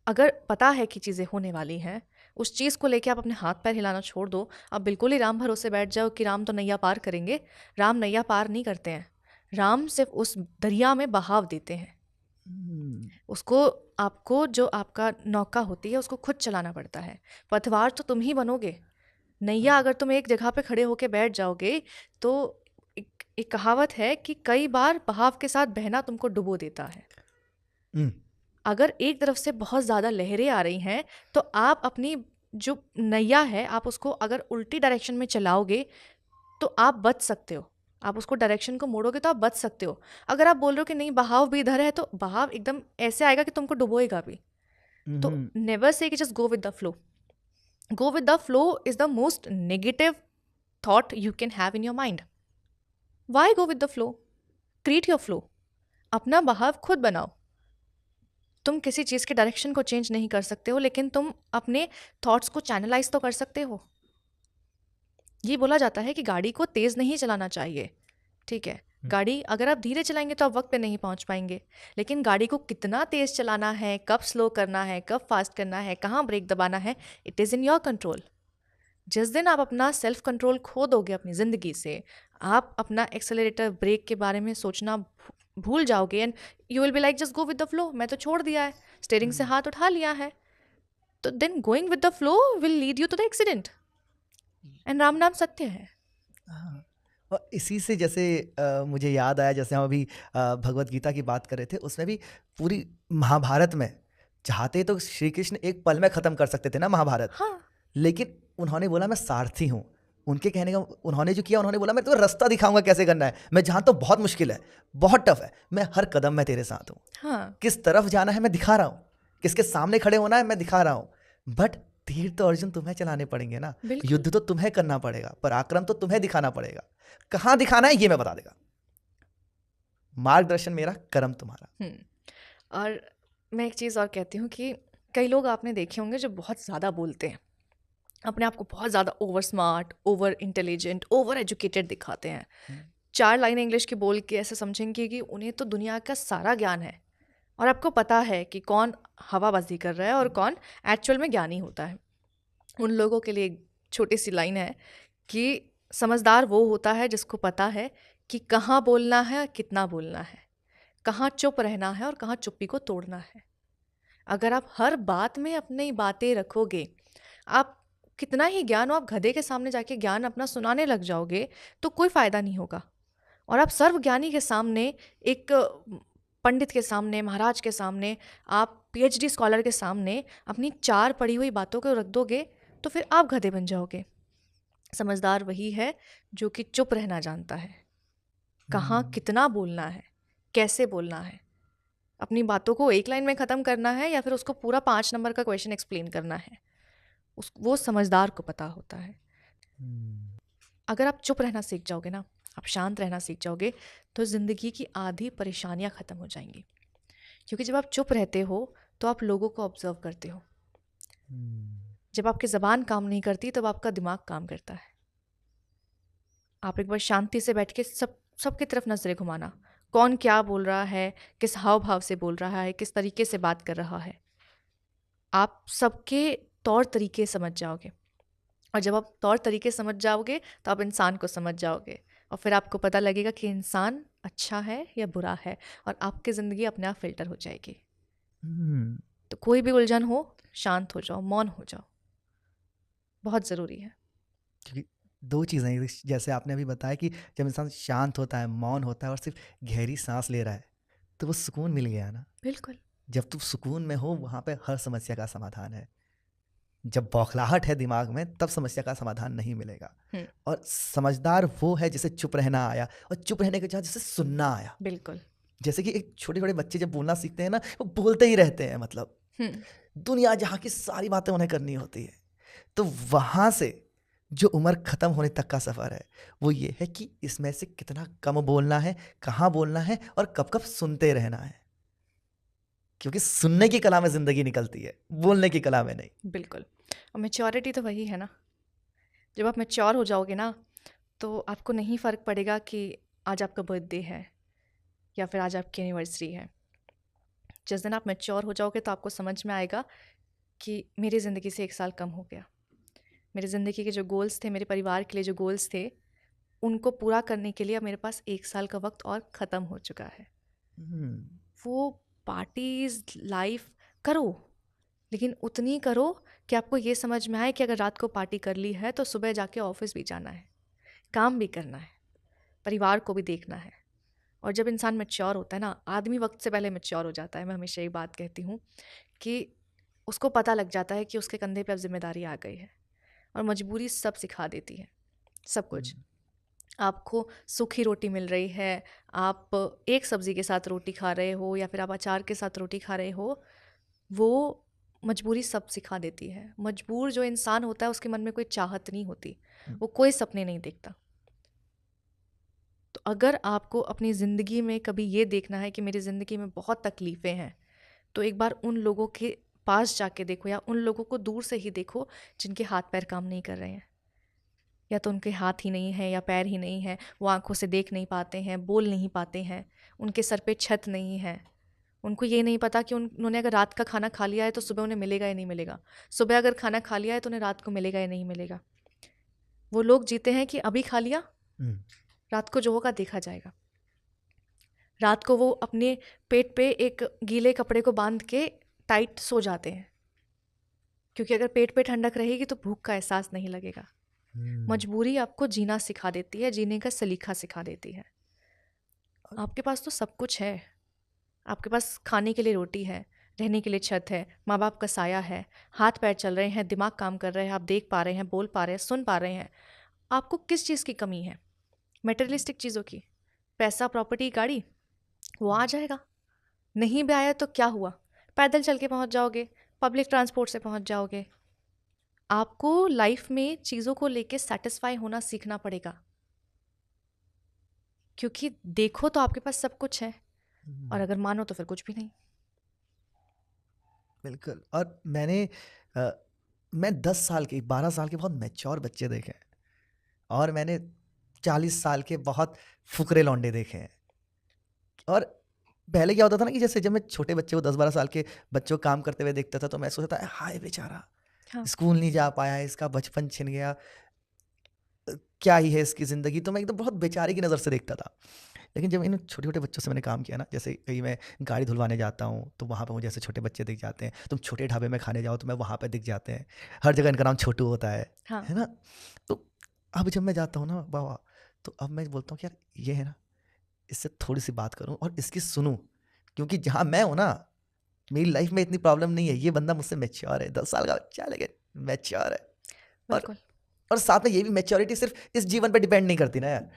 अगर पता है कि चीज़ें होने वाली हैं, उस चीज़ को लेके आप अपने हाथ पैर हिलाना छोड़ दो। आप बिल्कुल ही राम भरोसे बैठ जाओ कि राम तो नैया पार करेंगे। राम नैया पार नहीं करते हैं, राम सिर्फ उस दरिया में बहाव देते हैं। उसको आपको जो आपका नौका होती है उसको खुद चलाना पड़ता है। पतवार तो तुम ही बनोगे। नैया अगर तुम एक जगह पे खड़े होके बैठ जाओगे तो एक कहावत है कि कई बार बहाव के साथ बहना तुमको डुबो देता है। अगर एक तरफ से बहुत ज़्यादा लहरें आ रही हैं तो आप अपनी जो नैया है आप उसको अगर उल्टी डायरेक्शन में चलाओगे तो आप बच सकते हो। आप उसको डायरेक्शन को मोड़ोगे तो आप बच सकते हो। अगर आप बोल रहे हो कि नहीं बहाव भी इधर है, तो बहाव एकदम ऐसे आएगा कि तुमको डुबोएगा भी। तो नेवर से कि just go with the flow. Go with the flow is the most negative thought you can have in your mind. Why go with the flow? Create your flow. अपना बहाव खुद बनाओ। तुम किसी चीज़ के डायरेक्शन को change नहीं कर सकते हो, लेकिन तुम अपने थॉट्स को चैनलाइज तो कर सकते हो। ये बोला जाता है कि गाड़ी को तेज़ नहीं चलाना चाहिए, ठीक है। गाड़ी अगर आप धीरे चलाएंगे तो आप वक्त पे नहीं पहुंच पाएंगे, लेकिन गाड़ी को कितना तेज़ चलाना है, कब स्लो करना है, कब फास्ट करना है, कहाँ ब्रेक दबाना है, it is in your control. जिस दिन आप अपना सेल्फ कंट्रोल खो दोगे अपनी ज़िंदगी से, आप अपना एक्सेलरेटर ब्रेक के बारे में सोचना भूल जाओगे and you will be like just go with the flow. मैं तो छोड़ दिया है, स्टीयरिंग से हाथ उठा लिया है, तो then going with the flow will lead you to the accident. And Ram नाम सत्य है। और इसी से जैसे मुझे याद आया, जैसे हम अभी भगवत गीता की बात कर रहे थे, उसमें भी पूरी महाभारत में चाहते तो श्री कृष्ण एक पल में ख़त्म कर सकते थे ना महाभारत। हाँ, लेकिन उन्होंने बोला मैं सारथी हूँ। उनके कहने का उन्होंने जो किया, उन्होंने बोला मैं तुम्हें रास्ता दिखाऊंगा कैसे करना है। मैं जानता हूँ बहुत मुश्किल है, बहुत टफ है, मैं हर कदम में तेरे साथ हूँ। हाँ, किस तरफ जाना है मैं दिखा रहा हूँ, किसके सामने खड़े होना है मैं दिखा रहा हूँ। बट तीर तो अर्जुन तुम्हें चलाने पड़ेंगे ना, बिल्कुल। युद्ध तो तुम्हें करना पड़ेगा, पराक्रम तो तुम्हें दिखाना पड़ेगा। कहाँ दिखाना है ये मैं बता देगा, मार्गदर्शन मेरा, कर्म तुम्हारा। और मैं एक चीज़ और कहती हूँ कि कई लोग आपने देखे होंगे जो बहुत ज़्यादा बोलते हैं, अपने आप को बहुत ज़्यादा over smart, over intelligent, over educated दिखाते हैं। 4 लाइनें इंग्लिश की बोल के ऐसे समझेंगे कि उन्हें तो दुनिया का सारा ज्ञान है, और आपको पता है कि कौन हवाबाजी कर रहा है और कौन एक्चुअल में ज्ञानी होता है। उन लोगों के लिए एक छोटी सी लाइन है कि समझदार वो होता है जिसको पता है कि कहाँ बोलना है और कितना बोलना है, कहाँ चुप रहना है और कहाँ चुप्पी को तोड़ना है। अगर आप हर बात में अपनी बातें रखोगे, आप कितना ही ज्ञान हो, आप गधे के सामने जाके ज्ञान अपना सुनाने लग जाओगे तो कोई फ़ायदा नहीं होगा। और आप सर्वज्ञानी के सामने, एक पंडित के सामने, महाराज के सामने, आप पीएचडी स्कॉलर के सामने अपनी 4 पढ़ी हुई बातों को रख दोगे तो फिर आप गधे बन जाओगे। समझदार वही है जो कि चुप रहना जानता है, कहाँ कितना बोलना है, कैसे बोलना है, अपनी बातों को एक लाइन में ख़त्म करना है या फिर उसको पूरा 5 नंबर का क्वेश्चन एक्सप्लेन करना है, वो समझदार को पता होता है। अगर आप चुप रहना सीख जाओगे ना, आप शांत रहना सीख जाओगे, तो ज़िंदगी की आधी परेशानियाँ ख़त्म हो जाएंगी। क्योंकि जब आप चुप रहते हो तो आप लोगों को ऑब्जर्व करते हो। जब आपकी ज़बान काम नहीं करती तब आपका दिमाग काम करता है। आप एक बार शांति से बैठ के सबकी तरफ नज़रें घुमाना, कौन क्या बोल रहा है, किस हाव भाव से बोल रहा है, किस तरीके से बात कर रहा है, आप सबके तौर तरीके समझ जाओगे। और जब आप तौर तरीके समझ जाओगे तो आप इंसान को समझ जाओगे, और फिर आपको पता लगेगा कि इंसान अच्छा है या बुरा है, और आपकी ज़िंदगी अपने आप फिल्टर हो जाएगी। तो कोई भी उलझन हो, शांत हो जाओ, मौन हो जाओ, बहुत ज़रूरी है। क्योंकि 2 चीज़ें हैं, जैसे आपने अभी बताया कि जब इंसान शांत होता है, मौन होता है और सिर्फ गहरी सांस ले रहा है, तो वो सुकून मिल गया ना। बिल्कुल। जब तुम सुकून में हो, वहाँ पे हर समस्या का समाधान है। जब बौखलाहट है दिमाग में, तब समस्या का समाधान नहीं मिलेगा। और समझदार वो है जिसे चुप रहना आया, और चुप रहने के बाद जिसे सुनना आया। बिल्कुल। जैसे कि एक छोटे छोटे बच्चे जब बोलना सीखते हैं ना, वो बोलते ही रहते हैं, मतलब दुनिया जहाँ की सारी बातें उन्हें करनी होती है। तो वहाँ से जो उम्र ख़त्म होने तक का सफ़र है, वो ये है कि इसमें से कितना कम बोलना है, कहाँ बोलना है और कब-कब सुनते रहना है। क्योंकि सुनने की कला में ज़िंदगी निकलती है, बोलने की कला में नहीं। बिल्कुल। और मैच्योरिटी तो वही है ना, जब आप मैच्योर हो जाओगे ना, तो आपको नहीं फ़र्क पड़ेगा कि आज आपका बर्थडे है या फिर आज आपकी एनिवर्सरी है। जिस दिन आप मैच्योर हो जाओगे तो आपको समझ में आएगा कि मेरी ज़िंदगी से 1 साल कम हो गया। मेरी ज़िंदगी के जो गोल्स थे, मेरे परिवार के लिए जो गोल्स थे, उनको पूरा करने के लिए अब मेरे पास 1 साल का वक़्त और ख़त्म हो चुका है। हम्म, वो पार्टीज़, लाइफ़ करो, लेकिन उतनी करो कि आपको ये समझ में आए कि अगर रात को पार्टी कर ली है तो सुबह जाके ऑफ़िस भी जाना है, काम भी करना है, परिवार को भी देखना है। और जब इंसान मैच्योर होता है ना, आदमी वक्त से पहले मैच्योर हो जाता है। मैं हमेशा ये बात कहती हूँ कि उसको पता लग जाता है कि उसके कंधे पे अब जिम्मेदारी आ गई है, और मजबूरी सब सिखा देती है, सब कुछ। आपको सूखी रोटी मिल रही है, आप एक सब्ज़ी के साथ रोटी खा रहे हो या फिर आप अचार के साथ रोटी खा रहे हो, वो मजबूरी सब सिखा देती है। मजबूर जो इंसान होता है उसके मन में कोई चाहत नहीं होती, वो कोई सपने नहीं देखता। तो अगर आपको अपनी ज़िंदगी में कभी ये देखना है कि मेरी ज़िंदगी में बहुत तकलीफ़ें हैं, तो एक बार उन लोगों के पास जाके देखो, या उन लोगों को दूर से ही देखो जिनके हाथ पैर काम नहीं कर रहे हैं, या तो उनके हाथ ही नहीं है या पैर ही नहीं है, वो आंखों से देख नहीं पाते हैं, बोल नहीं पाते हैं, उनके सर पे छत नहीं है, उनको ये नहीं पता कि उन्होंने अगर रात का खाना खा लिया है तो सुबह उन्हें मिलेगा या नहीं मिलेगा, सुबह अगर खाना खा लिया है तो उन्हें रात को मिलेगा या नहीं मिलेगा। वो लोग जीते हैं कि अभी खा लिया, हम्म, रात को जो होगा देखा जाएगा। रात को वो अपने पेट पे एक गीले कपड़े को बांध के टाइट सो जाते हैं, क्योंकि अगर पेट पे ठंडक रहेगी तो भूख का एहसास नहीं लगेगा। मजबूरी आपको जीना सिखा देती है, जीने का सलीका सिखा देती है। आपके पास तो सब कुछ है, आपके पास खाने के लिए रोटी है, रहने के लिए छत है, माँ बाप का साया है, हाथ पैर चल रहे हैं, दिमाग काम कर रहे हैं, आप देख पा रहे हैं, बोल पा रहे हैं, सुन पा रहे हैं। आपको किस चीज़ की कमी है? मटेरियलिस्टिक चीज़ों की। पैसा, प्रॉपर्टी, गाड़ी, वो आ जाएगा। नहीं भी आया तो क्या हुआ, पैदल चल के पहुंच जाओगे, पब्लिक ट्रांसपोर्ट से पहुंच जाओगे। आपको लाइफ में चीज़ों को लेके सेटिस्फाई होना सीखना पड़ेगा, क्योंकि देखो तो आपके पास सब कुछ है, और अगर मानो तो फिर कुछ भी नहीं। बिल्कुल। और मैं 10 साल के 12 साल के बहुत मैच्योर बच्चे देखे हैं, और मैंने 40 साल के बहुत फुकरे लौंडे देखे हैं। और पहले क्या होता था ना कि जैसे जब मैं छोटे बच्चे को 10-12 साल के बच्चों को काम करते हुए देखता था, तो मैं सोचता था हाय बेचारा, हाँ, स्कूल नहीं जा पाया, इसका बचपन छिन गया, क्या ही है इसकी ज़िंदगी। तो मैं एकदम बहुत बेचारे की नज़र से देखता था। लेकिन जब इन छोटे-छोटे बच्चों से मैंने काम किया ना, जैसे कहीं मैं गाड़ी धुलवाने जाता हूँ, तो वहाँ पे मुझे ऐसे छोटे बच्चे दिख जाते हैं। तुम छोटे ढाबे में खाने जाओ तो मैं वहाँ पे दिख जाते हैं। हर जगह इनका नाम छोटू होता हाँ, है ना? तो अब जब मैं जाता हूँ ना वाह! तो अब मैं बोलता हूँ कि यार ये है ना, इससे थोड़ी-सी बात करूँ और इसकी सुनूँ। क्योंकि जहाँ मैं हूँ ना, मेरी लाइफ़ में इतनी प्रॉब्लम नहीं है। ये बंदा मुझसे मैच्योर है, 10 साल का बच्चा है लेकिन मैच्योर है। और बिल्कुल, और साथ में ये भी मैच्योरिटी सिर्फ़ इस जीवन पे डिपेंड नहीं करती ना यार।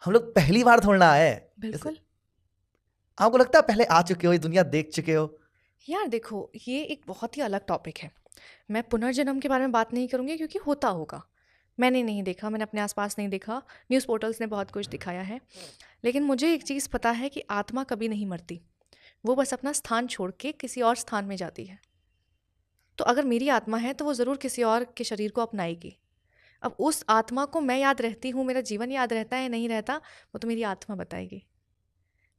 हम लोग पहली बार थोड़ी ना आए हैं। जैसे बिल्कुल। आपको लगता है पहले आ चुके हो, ये दुनिया देख चुके हो? यार देखो, ये एक बहुत ही अलग टॉपिक है। मैं पुनर्जन्म के बारे में बात नहीं करूँगी, क्योंकि होता होगा। मैंने नहीं देखा, मैंने अपने आसपास नहीं देखा, न्यूज़ पोर्टल्स ने बहुत कुछ दिखाया है। लेकिन मुझे एक चीज़ पता है कि आत्मा कभी नहीं मरती, वो बस अपना स्थान छोड़ के किसी और स्थान में जाती है। तो अगर मेरी आत्मा है तो वो ज़रूर किसी और के शरीर को अपनाएगी। अब उस आत्मा को मैं याद रहती हूँ, मेरा जीवन याद रहता है नहीं रहता, वो तो मेरी आत्मा बताएगी।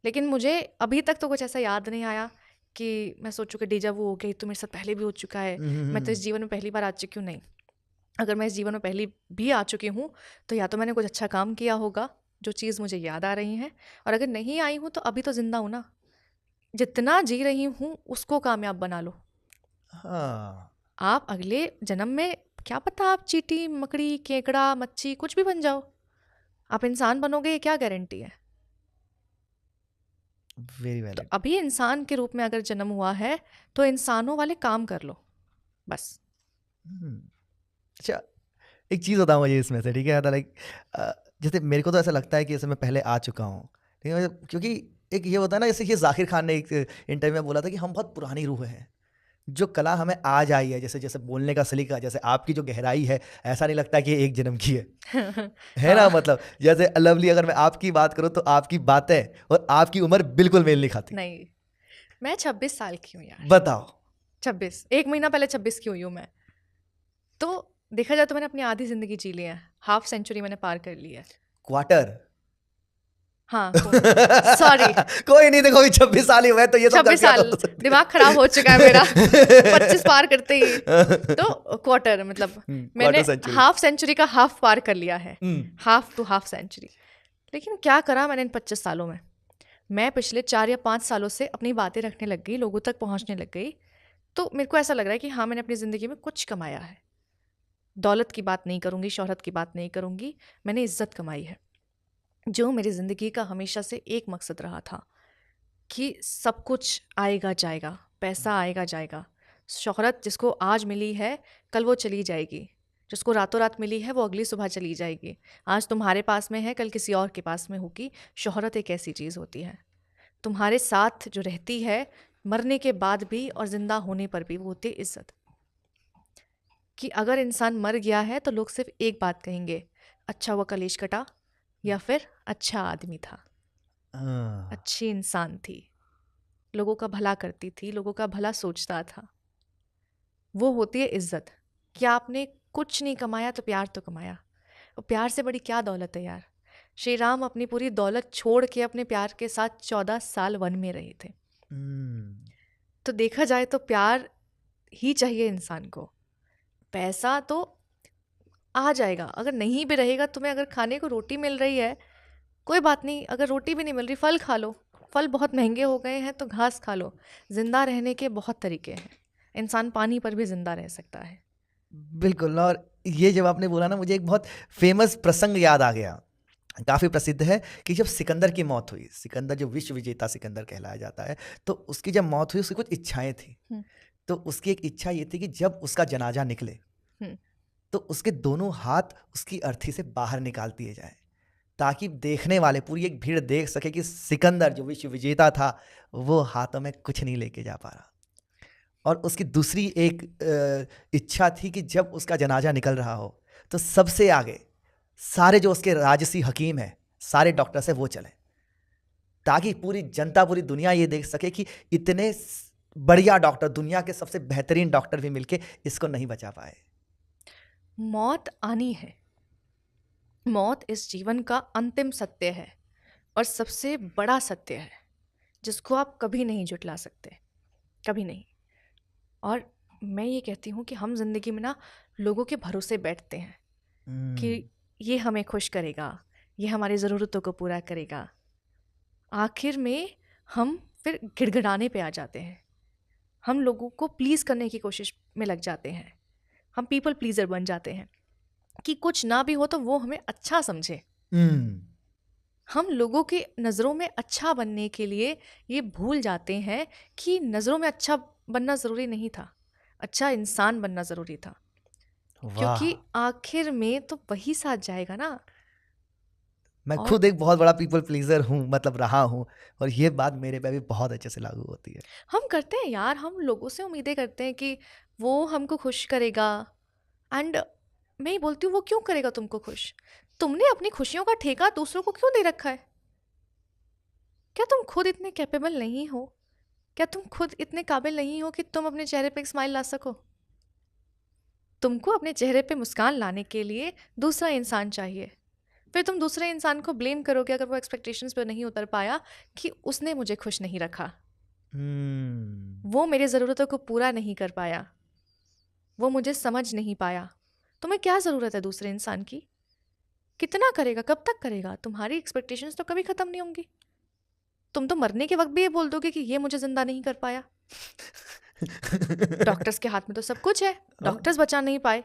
लेकिन मुझे अभी तक तो कुछ ऐसा याद नहीं आया कि मैं सोचूं कि डेजा वो हो गया, ये तो मेरे साथ पहले भी हो चुका है, हुँ, हुँ, मैं तो इस हुँ। जीवन में पहली बार आ चुकी हूँ। नहीं, अगर मैं इस जीवन में पहली भी आ चुकी हूँ तो या तो मैंने कुछ अच्छा काम किया होगा, जो चीज़ मुझे याद आ रही है, और अगर नहीं आई हूँ तो अभी तो जिंदा हूँ ना, जितना जी रही हूँ उसको कामयाब बना लो। हाँ, आप अगले जन्म में क्या पता, आप चींटी, मकड़ी, केकड़ा, मच्छी कुछ भी बन जाओ, आप इंसान बनोगे ये क्या गारंटी है? वेरी तो वैलिड। अभी इंसान के रूप में अगर जन्म हुआ है तो इंसानों वाले काम कर लो, बस। हुँ। अच्छा, एक चीज़ बताऊँ मुझे इसमें से, ठीक है? तो लाइक जैसे मेरे को तो ऐसा लगता है कि जैसे मैं पहले आ चुका हूँ, ठीक है? क्योंकि एक ये होता है ना, जैसे कि ज़ाकिर खान ने एक इंटरव्यू में बोला था कि हम बहुत पुरानी रूह हैं। जो कला हमें आज आई है, जैसे जैसे बोलने का सलीका, जैसे आपकी जो गहराई है, ऐसा नहीं लगता कि ये एक जन्म की है ना? हाँ मतलब जैसे लवली, अगर मैं आपकी बात करूँ तो आपकी बातें और आपकी उम्र बिल्कुल मेल नहीं खाती। नहीं, मैं 26 साल की हूँ यार। बताओ। 26, एक महीना पहले 26 की हुई हूँ मैं। तो देखा जाए तो मैंने अपनी आधी जिंदगी जी ली है, हाफ सेंचुरी मैंने पार कर ली है। क्वार्टर। हाँ, सॉरी, कोई नहीं, देखो अभी 26 साल ही हुए तो ये सब 26 गलतियां तो साल, हो सकती दिमाग खराब हो चुका है मेरा 25 पार करते ही। है। तो क्वार्टर मतलब क्वार्टर मैंने सेंचुरी। हाफ सेंचुरी का हाफ पार कर लिया है, hmm. Half to half century. लेकिन क्या करा मैंने इन 25 सालों में? मैं पिछले 4 या 5 सालों से अपनी बातें रखने लग गई, लोगों तक पहुंचने लग गई। तो मेरे को ऐसा लग रहा है कि हाँ, मैंने अपनी ज़िंदगी में कुछ कमाया है। दौलत की बात नहीं करूँगी, शोहरत की बात नहीं करूँगी, मैंने इज्जत कमाई है, जो मेरी ज़िंदगी का हमेशा से एक मकसद रहा था कि सब कुछ आएगा जाएगा, पैसा आएगा जाएगा। शोहरत जिसको आज मिली है, कल वो चली जाएगी। जिसको रातों रात मिली है, वो अगली सुबह चली जाएगी। आज तुम्हारे पास में है, कल किसी और के पास में होगी। शोहरत एक ऐसी चीज़ होती है, तुम्हारे साथ जो रहती है मरने के बाद भी और ज़िंदा होने पर भी, वो होती है इज्जत। कि अगर इंसान मर गया है तो लोग सिर्फ एक बात कहेंगे, अच्छा हुआ कलेश कटा, या फिर अच्छा आदमी था, हाँ। अच्छी इंसान थी, लोगों का भला करती थी, लोगों का भला सोचता था। वो होती है इज्जत। कि आपने कुछ नहीं कमाया तो प्यार तो कमाया, और प्यार से बड़ी क्या दौलत है यार। श्री राम अपनी पूरी दौलत छोड़ के अपने प्यार के साथ 14 साल वन में रहे थे। हम्म। तो देखा जाए तो प्यार ही चाहिए इंसान को। पैसा तो आ जाएगा, अगर नहीं भी रहेगा, तुम्हें अगर खाने को रोटी मिल रही है कोई बात नहीं, अगर रोटी भी नहीं मिल रही फल खा लो, फल बहुत महंगे हो गए हैं तो घास खा लो। जिंदा रहने के बहुत तरीके हैं, इंसान पानी पर भी जिंदा रह सकता है। बिल्कुल। और ये जब आपने बोला ना, मुझे एक बहुत फेमस प्रसंग याद आ गया, काफ़ी प्रसिद्ध है, कि जब सिकंदर की मौत हुई, सिकंदर जो विश्व विजेता सिकंदर कहलाया जाता है, तो उसकी जब मौत हुई, उसकी कुछ इच्छाएं थी। हम्म, तो उसकी एक इच्छा ये थी कि जब उसका जनाजा निकले हम्म, तो उसके दोनों हाथ उसकी अर्थी से बाहर निकाल दिए जाए, ताकि देखने वाले, पूरी एक भीड़ देख सके कि सिकंदर जो विश्व विजेता था, वो हाथों में कुछ नहीं लेके जा पा रहा। और उसकी दूसरी एक इच्छा थी कि जब उसका जनाजा निकल रहा हो तो सबसे आगे सारे जो उसके राजसी हकीम हैं, सारे डॉक्टर से वो चले, ताकि पूरी जनता, पूरी दुनिया ये देख सके कि इतने बढ़िया डॉक्टर, दुनिया के सबसे बेहतरीन डॉक्टर भी मिलके इसको नहीं बचा पाए। मौत आनी है, मौत इस जीवन का अंतिम सत्य है, और सबसे बड़ा सत्य है जिसको आप कभी नहीं जुटला सकते, कभी नहीं। और मैं ये कहती हूँ कि हम जिंदगी में ना लोगों के भरोसे बैठते हैं कि ये हमें खुश करेगा, ये हमारी ज़रूरतों को पूरा करेगा। आखिर में हम फिर गिड़गिड़ाने पे आ जाते हैं, हम लोगों को प्लीज़ करने की कोशिश में लग जाते हैं, हम पीपल प्लीज़र बन जाते हैं कि कुछ ना भी हो तो वो हमें अच्छा समझे। हम लोगों की नज़रों में अच्छा बनने के लिए ये भूल जाते हैं कि नज़रों में अच्छा बनना ज़रूरी नहीं था, अच्छा इंसान बनना ज़रूरी था। वाह। क्योंकि आखिर में तो वही साथ जाएगा ना। मैं और खुद एक बहुत बड़ा पीपल प्लीजर हूँ, मतलब रहा हूँ, और ये बात मेरे पे भी बहुत अच्छे से लागू होती है। हम करते हैं यार, हम लोगों से उम्मीदें करते हैं कि वो हमको खुश करेगा। एंड मैं ही बोलती हूँ, वो क्यों करेगा तुमको खुश? तुमने अपनी खुशियों का ठेका दूसरों को क्यों दे रखा है? क्या तुम खुद इतने कैपेबल नहीं हो? क्या तुम खुद इतने काबिल नहीं हो कि तुम अपने चेहरे पे एक स्माइल ला सको? तुमको अपने चेहरे पे मुस्कान लाने के लिए दूसरा इंसान चाहिए। फिर तुम दूसरे इंसान को ब्लेम करोगे अगर वो एक्सपेक्टेशंस पे नहीं उतर पाया कि उसने मुझे खुश नहीं रखा, वो मेरी ज़रूरतों को पूरा नहीं कर पाया, वो मुझे समझ नहीं पाया। तुम्हें क्या ज़रूरत है दूसरे इंसान की? कितना करेगा, कब तक करेगा? तुम्हारी एक्सपेक्टेशंस तो कभी ख़त्म नहीं होंगी। तुम तो मरने के वक्त भी ये बोल दोगे कि ये मुझे ज़िंदा नहीं कर पाया। डॉक्टर्स के हाथ में तो सब कुछ है, डॉक्टर्स बचा नहीं पाए।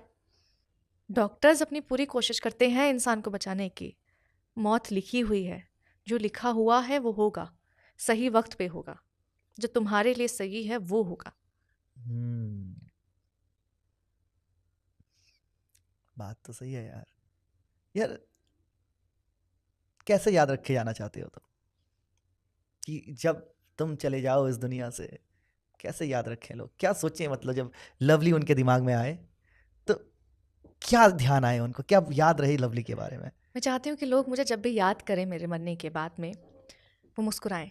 डॉक्टर्स अपनी पूरी कोशिश करते हैं इंसान को बचाने की। मौत लिखी हुई है, जो लिखा हुआ है वो होगा, सही वक्त पे होगा, जो तुम्हारे लिए सही है वो होगा। बात तो सही है यार। यार कैसे याद रखे जाना चाहते हो तुम, कि जब तुम चले जाओ इस दुनिया से, कैसे याद रखें लोग, क्या सोचें, मतलब जब लवली उनके दिमाग में आए तो क्या ध्यान आए उनको, क्या याद रही लवली के बारे में? मैं चाहती हूँ कि लोग मुझे जब भी याद करें मेरे मरने के बाद में, वो मुस्कुराएं,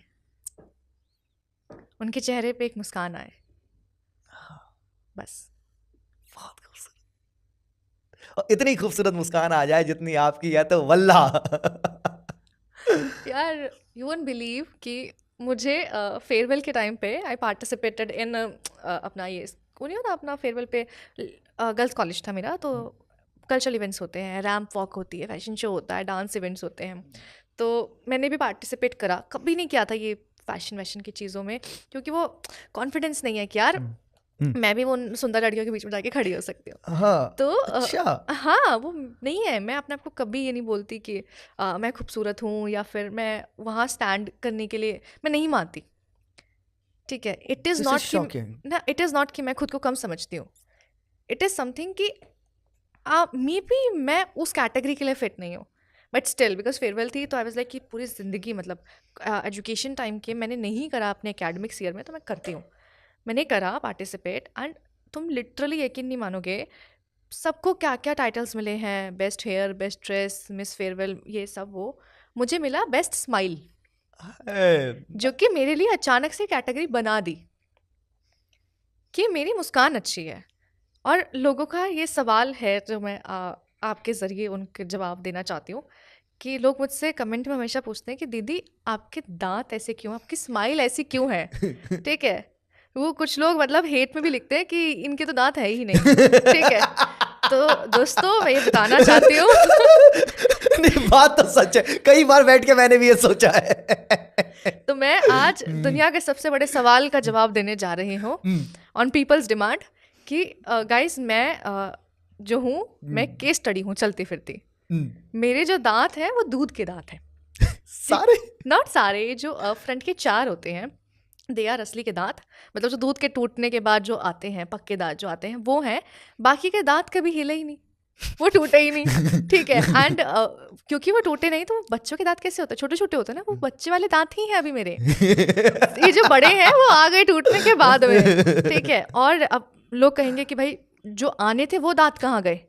उनके चेहरे पे एक मुस्कान आए, बस। बहुत खूबसूरत, और इतनी खूबसूरत मुस्कान आ जाए जितनी आपकी है तो वल्लाह। यार यू वोंट बिलीव कि मुझे फेयरवेल के टाइम पे आई पार्टिसिपेटेड इन अपना ये वो नहीं होता अपना फेयरवेल पे, गर्ल्स कॉलेज था मेरा, तो कल्चरल इवेंट्स होते हैं, रैम्प वॉक होती है, फैशन शो होता है, डांस इवेंट्स होते हैं, तो मैंने भी पार्टिसिपेट करा। कभी नहीं किया था ये फैशन वैशन की चीज़ों में, क्योंकि वो कॉन्फिडेंस नहीं है कि यार मैं भी वो उन सुंदर लड़कियों के बीच में जाके खड़ी हो सकती हूँ। हाँ, तो अच्छा। हाँ, वो नहीं है। मैं अपने आप को कभी ये नहीं बोलती कि मैं खूबसूरत हूँ, या फिर मैं वहाँ स्टैंड करने के लिए मैं नहीं मानती, ठीक है। It is This is not shocking. कि ना, इट इज़ नॉट कि मैं खुद को कम समझती हूँ। इट इज़ समथिंग कि मे बी मैं उस कैटेगरी के लिए फिट नहीं हूँ, बट स्टिल बिकॉज फेयरवेल थी तो आई वाज लाइक कि पूरी ज़िंदगी, मतलब एजुकेशन टाइम के मैंने नहीं करा अपने एकेडमिक्स ईयर में, तो मैं करती हूँ, मैंने करा पार्टिसिपेट, एंड तुम लिटरली यकीन नहीं मानोगे सबको क्या क्या टाइटल्स मिले हैं, best hair, best dress, miss farewell, ये सब। वो मुझे मिला बेस्ट स्माइल, जो कि मेरे लिए अचानक से कैटेगरी बना दी कि मेरी मुस्कान अच्छी है। और लोगों का ये सवाल है जो मैं आपके ज़रिए उनके जवाब देना चाहती हूँ, कि लोग मुझसे कमेंट में हमेशा पूछते हैं कि दीदी आपके दांत ऐसे क्यों, आपकी स्माइल ऐसी क्यों है, ठीक है। वो कुछ लोग मतलब हेट में भी लिखते हैं कि इनके तो दांत है ही नहीं, ठीक है। तो दोस्तों मैं ये बताना चाहती हूँ नहीं, बात तो सच है, कई बार बैठ के मैंने भी ये सोचा है। तो मैं आज दुनिया के सबसे बड़े सवाल का जवाब देने जा रही हूँ ऑन पीपल्स डिमांड, कि गाइस मैं जो हूँ, मैं केस स्टडी हूँ चलती फिरती। मेरे जो दांत हैं वो दूध के दांत हैं, सारे? नॉट सारे, जो फ्रंट के 4 होते हैं दे आर असली के दांत, मतलब जो दूध के टूटने के बाद जो आते हैं, पक्के दांत जो आते हैं वो हैं। बाकी के दांत कभी हिले ही नहीं, वो टूटे ही नहीं, ठीक है। एंड क्योंकि वो टूटे नहीं, तो बच्चों के दांत कैसे होते हैं, छोटे छोटे होते हैं ना, वो बच्चे वाले दांत ही हैं अभी मेरे। ये जो बड़े हैं वो आ गए टूटने के बाद में, ठीक है। और अब लोग कहेंगे कि भाई जो आने थे वो दांत कहाँ गए।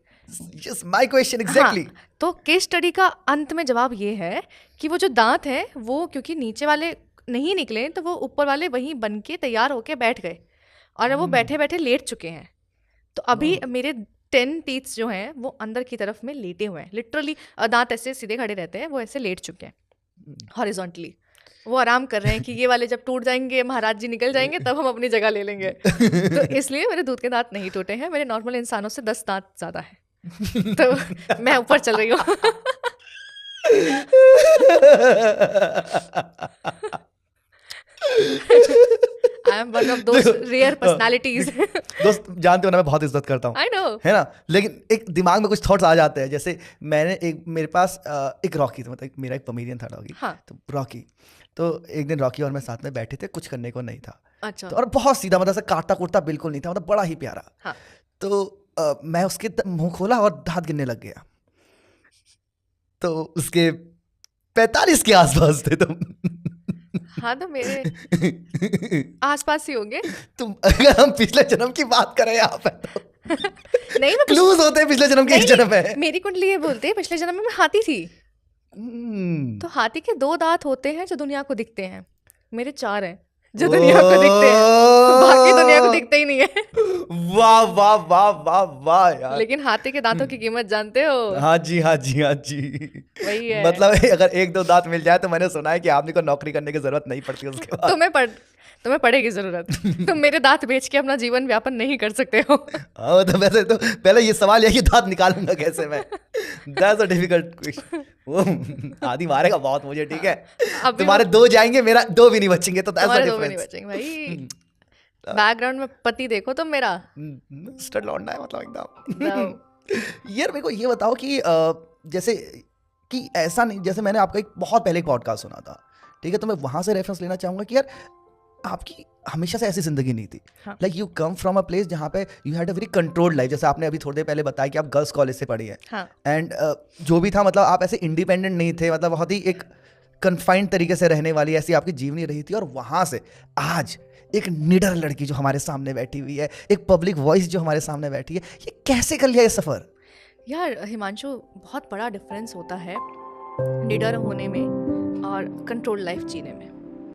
Just my question exactly. हाँ, तो केस स्टडी का अंत में जवाब ये है कि वो जो दांत हैं वो क्योंकि नीचे वाले नहीं निकले, तो वो ऊपर वाले वहीं बन के तैयार होके बैठ गए, और वो बैठे बैठे लेट चुके हैं। तो अभी मेरे 10 टीथ्स जो हैं वो अंदर की तरफ में लेटे हुए हैं, लिटरली दांत ऐसे सीधे खड़े रहते हैं, वो ऐसे लेट चुके हैं हॉरिजॉन्टली। वो आराम कर रहे हैं कि ये वाले जब टूट जाएंगे, महाराज जी निकल जाएंगे, तब हम अपनी जगह ले लेंगे। तो इसलिए मेरे दूध के दांत नहीं टूटे हैं, मेरे नॉर्मल इंसानों से 10 दांत ज़्यादा है। तो मैं ऊपर चल रही हूँ। I am one of those rare personalities. दोस्त जानते हो ना, मैं बहुत इज्जत करता हूँ, आई नो, है ना, लेकिन एक दिमाग में कुछ थॉट्स आ जाते हैं। जैसे मेरे पास एक रॉकी था, मतलब मेरा एक कॉमेडियन था डॉगी। हाँ। तो रॉकी, तो एक दिन रॉकी और मैं साथ में बैठे थे, कुछ करने को नहीं था। अच्छा। तो और बहुत सीधा, मतलब ऐसा काटता कुटता बिल्कुल नहीं था, मतलब बड़ा ही प्यारा। हाँ। तो मैं उसके मुंह खोला और दांत गिनने लग गया, तो उसके 45 के आसपास थे तुम। हाँ, तो मेरे आसपास ही होंगे। तुम, अगर हम पिछले जन्म की बात करें यहाँ पे तो नहीं, मैं क्लूज होते हैं पिछले जन्म के, इस जन्म में। मेरी कुंडली ये बोलते हैं पिछले जन्म में मैं हाथी थी। तो हाथी के 2 दांत होते हैं जो दुनिया को दिखते हैं, मेरे 4 हैं जो दुनिया को दिखते हैं, बाकी दुनिया को दिखते ही नहीं है। वाह वाह वाह वाह वाह यार। लेकिन हाथी के दांतों की कीमत जानते हो? हाँ जी, हाँ जी, हाँ जी। वही है। मतलब अगर 1-2 दांत मिल जाए तो मैंने सुना है कि आदमी को नौकरी करने की जरूरत नहीं पड़ती उसके बाद। तुम्हें पड़ेगी जरूरत। तुम मेरे दांत बेच के अपना जीवन व्यापन नहीं कर सकते हो। हाँ, तो वैसे तो पहले ये सवाल है कि दांत निकालूंगा कैसे मैं। That's a difficult question. वो आदि मारेगा बहुत मुझे, ठीक है। तुम्हारे 2 जाएंगे, मेरा 2 भी नहीं बचेंगे, तो that's the तुम्हारे 2 भी नहीं difference. बचेंगे भाई। बैकग्राउंड में पति देखो तुम मेरा। स्टड लौंडा है, मतलब एकदम। जाओ। यार मेरे को ये बताओ कि जैसे कि ऐसा नहीं, जैसे मैंने आपका एक बहुत पहले एक पॉडकास्ट सुना था, ठीक है, तो मैं वहां से रेफरेंस लेना चाहूंगा कि यार आपकी हमेशा से ऐसी जिंदगी नहीं थी। Like you come from a place जहाँ पे you had a very controlled life, जैसे आपने अभी थोड़ी देर पहले बताया कि आप गर्ल्स कॉलेज से पढ़ी है। एंड जो भी था, मतलब आप ऐसे इंडिपेंडेंट नहीं थे, मतलब बहुत ही एक कन्फाइंड तरीके से रहने वाली ऐसी आपकी जीवनी रही थी। और वहाँ से आज एक निडर लड़की जो हमारे सामने बैठी हुई है, एक पब्लिक वॉइस जो हमारे सामने बैठी है, ये कैसे कर लिया ये सफ़र? यार हिमांशु, बहुत बड़ा डिफरेंस होता है निडर होने में और कंट्रोल लाइफ जीने में।